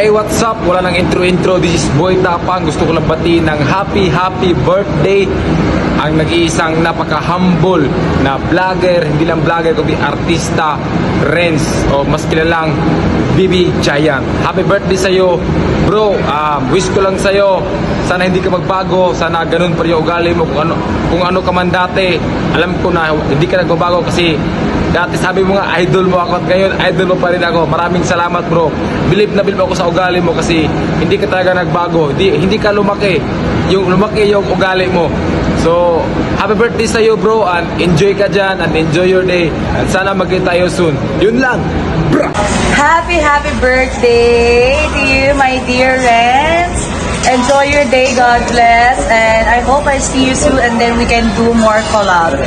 Hey, what's up? Wala nang intro. This is Boy Tapang. Gusto ko lang batiin ng happy birthday ang nag-iisang napaka-humble na vlogger, hindi lang vlogger kundi artista, Renz, o mas kilalang Baby Giant. Happy birthday sa'yo, bro. Wish ko lang sa'yo, sana hindi ka magbago, sana ganun pa rin yung ugali mo, kung ano ka man dati. Alam ko na hindi ka nagbabago kasi dati sabi mo nga idol mo ako at ngayon idol mo pa rin ako. Maraming salamat, bro. Believe ako sa ugali mo kasi hindi ka talaga nagbago. Hindi ka lumaki. Lumaki yung ugali mo. So, happy birthday sa iyo, bro, and enjoy ka dyan and enjoy your day. And sana magkita tayo soon. Yun lang. Bra! Happy birthday to you, my dear Renz. Enjoy your day, God bless. And I hope I see you soon and then we can do more collab.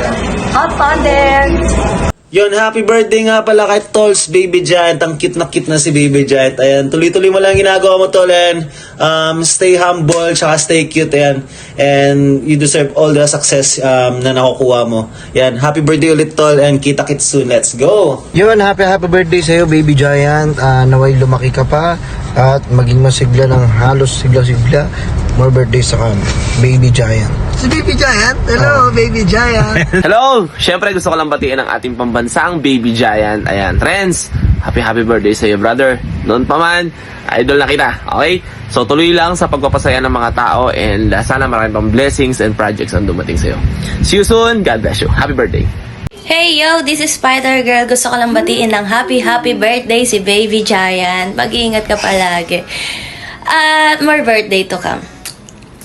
Have fun then! Yon, happy birthday nga pala kay Tolls Baby Giant. Ang cute na si Baby Giant. Ayan, tuloy-tuloy mo lang ginagawa mo, Tol. And stay humble, tsaka stay cute. Ayan. And you deserve all the success na nakukuha mo. Ayan, happy birthday ulit, Tol. And kita-kits soon. Let's go! Yun, happy birthday sa'yo, Baby Giant. Naway lumaki ka pa at maging masigla ng halos sigla-sigla. More birthdays sa kan, Baby Giant. Si Baby Giant? Hello, Baby Giant. Hello! Siyempre gusto ko lang batiin ang ating pambansang Baby Giant. Ayan, Renz, happy birthday sa iyo, brother. Noon pa man, idol na kita. Okay? So tuloy lang sa pagpapasaya ng mga tao and sana marami pang blessings and projects ang dumating sa iyo. See you soon. God bless you. Happy birthday. Hey yo, this is Spider Girl. Gusto ko lang batiin ng happy birthday si Baby Giant. Mag-iingat ka palagi. At more birthday to come.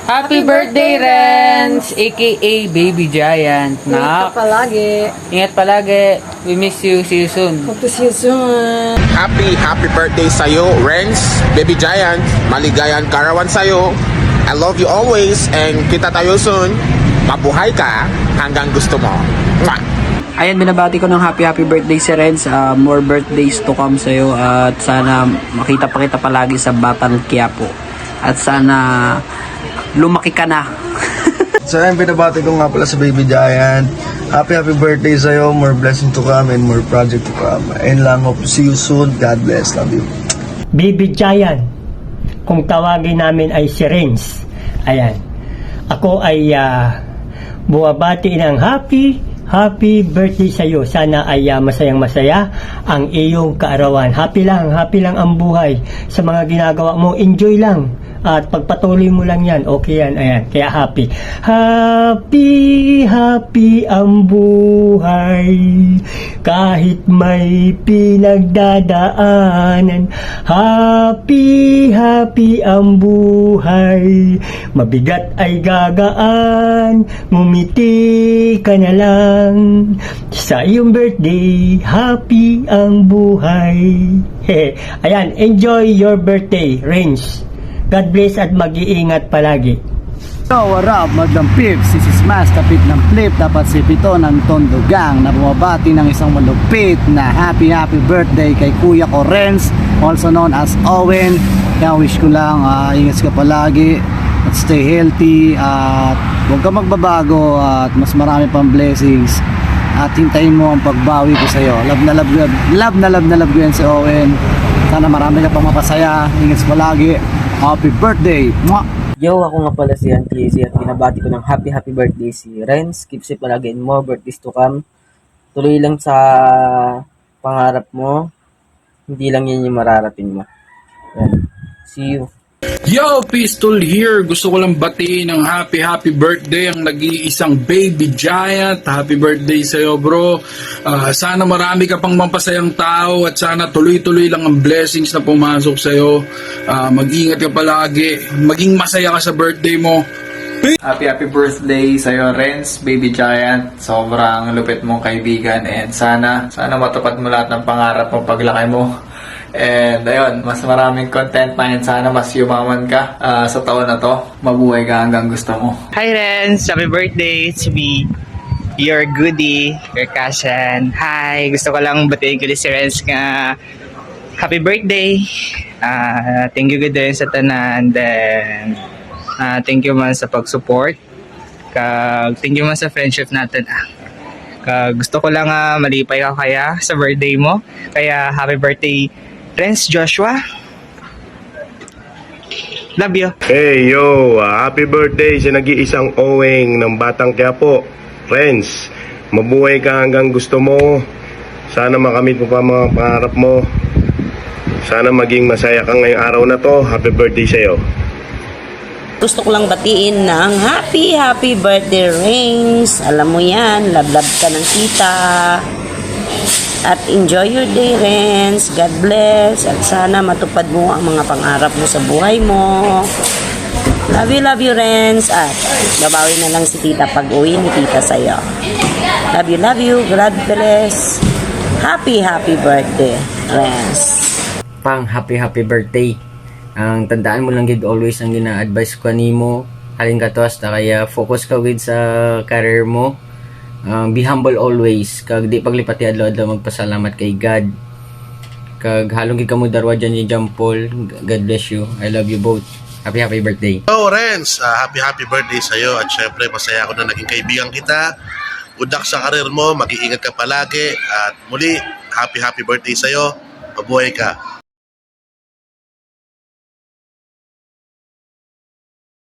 Happy birthday, Renz, aka Baby Giant. Ingat ka palagi. Ingat palagi. We miss you. See you soon. Hope to see you soon. Happy birthday sa'yo, Renz, Baby Giant. Maligayang karawan sa'yo. I love you always and kita tayo soon. Mabuhay ka hanggang gusto mo. Mwah! Ayan, binabati ko ng happy birthday si Renz. More birthdays to come sa'yo. At sana makita pa kita palagi sa Batang Quiapo. At sana lumaki ka na. So ayun, binabati ko nga pala sa Baby Giant. Happy birthday sa'yo. More blessing to come and more project to come. Ayun lang, hope to see you soon. God bless. Love you. Baby Giant, kung tawagin namin ay si Renz. Ayan, ako ay buwabati ng happy birthday sa iyo. Sana ay masayang-masaya ang iyong kaarawan. Happy lang ang buhay. Sa mga ginagawa mo, enjoy lang. At pagpatuloy mo lang yan, okay yan. Ayan, kaya happy ang buhay. Kahit may pinagdadaanan, happy ang buhay. Mabigat ay gagaan, ngumiti ka na lang. Sa iyong birthday, happy ang buhay. Ayan, enjoy your birthday, Renz. God bless at mag-iingat palagi. So, what up, Magdang Pips? This is Mas, kapit ng flip. Dapat si Pito ng Tondo Gang na bumabati ng isang malupit na happy birthday kay Kuya ko Renz, also known as Owen. Kaya wish ko lang, ingat ka palagi at stay healthy at huwag ka magbabago at mas marami pang blessings at hintayin mo ang pagbawi ko sa'yo. Love na love ko yan si Owen. Sana marami ka pang mapasaya. Ingat ka palagi. Happy birthday! Mwah! Yo, ako nga pala si Antlisi at binabati ko ng happy birthday si Renz. Keep safe palagi and more birthdays to come. Tuloy lang sa pangarap mo. Hindi lang yan yung mararating mo. Yan. See you. Yo, Pistol here. Gusto ko lang batiin ng happy birthday ang nag-iisang Baby Giant. Happy birthday sa'yo, bro. Sana marami ka pang mampasayang tao at sana tuloy-tuloy lang ang blessings na pumasok sa'yo. Mag-ingat ka palagi. Maging masaya ka sa birthday mo. Happy birthday sa'yo, Renz, Baby Giant. Sobrang lupit mong kaibigan and sana matupad mo lahat ng pangarap mo paglaki mo. And ayun, mas maraming content pa and sana mas yumaman ka sa taon na to. Mabuhay ka hanggang gusto mo. Hi Renz, happy birthday to me. Your goodie, your cousin. Hi, gusto ko lang batiin ko si Renz nga happy birthday. Thank you good din sa tanan. Then thank you man sa pag-support. Thank you man sa friendship natin. Gusto ko lang malipay ka kaya sa birthday mo. Kaya happy birthday Renz Joshua. Love you. Hey yo, happy birthday sa nag-iisang owing ng Batang Quiapo. Friends, mabuhay ka hanggang gusto mo. Sana makamit mo pa mga pangarap mo. Sana maging masaya ka ngayong araw na to. Happy birthday sa'yo. Gusto ko lang batiin ng happy birthday, Rings. Alam mo yan, love ka ng tita. At enjoy your day, Renz. God bless. At sana matupad mo ang mga pangarap mo sa buhay mo. Love you, Renz. At babawi na lang si tita pag uwi ni tita sa'yo. Love you. God bless. Happy birthday, Renz. Pang happy birthday. Ang tandaan mo lang gid always ang gina-advise ko nimo. Halin ka to hasta kaya focus ka with sa career mo. Be humble always. Kag di paglipati adlaw-adlaw magpasalamat kay God. Kag halong gid kamo darwa dyan ni John Paul. God bless you. I love you both. Happy birthday. Hello Renz, happy birthday sa'yo. At syempre masaya ako na naging kaibigan kita. Good luck sa karir mo, mag-iingat ka palagi. At muli, happy birthday sa'yo. Mabuhay ka.